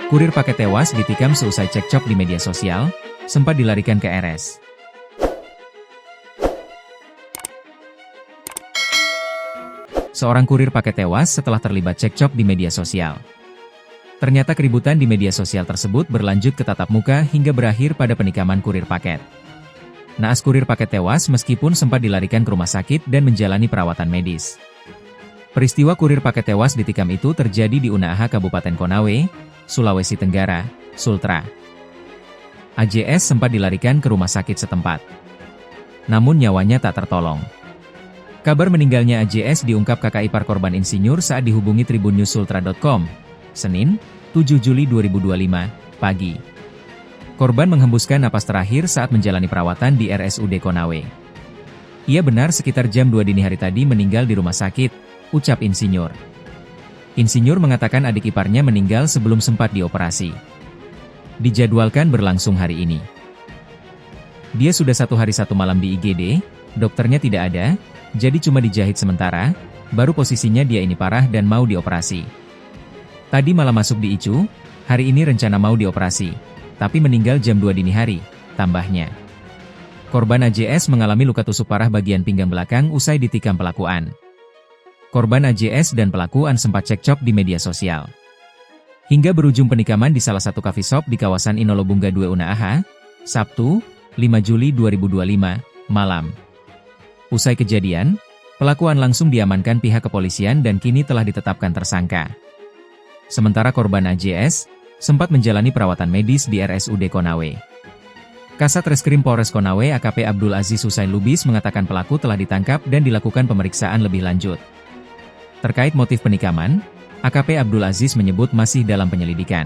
Kurir paket tewas ditikam seusai cekcok di media sosial, sempat dilarikan ke RS. Seorang kurir paket tewas setelah terlibat cekcok di media sosial. Ternyata keributan di media sosial tersebut berlanjut ke tatap muka hingga berakhir pada penikaman kurir paket. Naas kurir paket tewas meskipun sempat dilarikan ke rumah sakit dan menjalani perawatan medis. Peristiwa kurir paket tewas ditikam itu terjadi di Unaaha Kabupaten Konawe, Sulawesi Tenggara, Sultra. AJS sempat dilarikan ke rumah sakit setempat. Namun nyawanya tak tertolong. Kabar meninggalnya AJS diungkap kakak ipar korban insinyur saat dihubungi Tribun Sultra.com, Senin, 7 Juli 2025, pagi. Korban menghembuskan napas terakhir saat menjalani perawatan di RSUD Konawe. Ia benar sekitar jam 2 dini hari tadi meninggal di rumah sakit, ucap insinyur. Insinyur mengatakan adik iparnya meninggal sebelum sempat dioperasi. Dijadwalkan berlangsung hari ini. Dia sudah 1 hari 1 malam di IGD, dokternya tidak ada, jadi cuma dijahit sementara, baru posisinya dia ini parah dan mau dioperasi. Tadi malam masuk di ICU, hari ini rencana mau dioperasi, tapi meninggal jam 2 dini hari, tambahnya. Korban AJS mengalami luka tusuk parah bagian pinggang belakang usai ditikam pelakuan. Korban AJS dan pelakuan sempat cekcok di media sosial. Hingga berujung penikaman di salah satu coffee shop di kawasan Inolobungga 2 Unaaha, Sabtu, 5 Juli 2025, malam. Usai kejadian, pelakuan langsung diamankan pihak kepolisian dan kini telah ditetapkan tersangka. Sementara korban AJS, sempat menjalani perawatan medis di RSUD Konawe. Kasat Reskrim Polres Konawe AKP Abdul Aziz Husain Lubis mengatakan pelaku telah ditangkap dan dilakukan pemeriksaan lebih lanjut. Terkait motif penikaman, AKP Abdul Aziz menyebut masih dalam penyelidikan.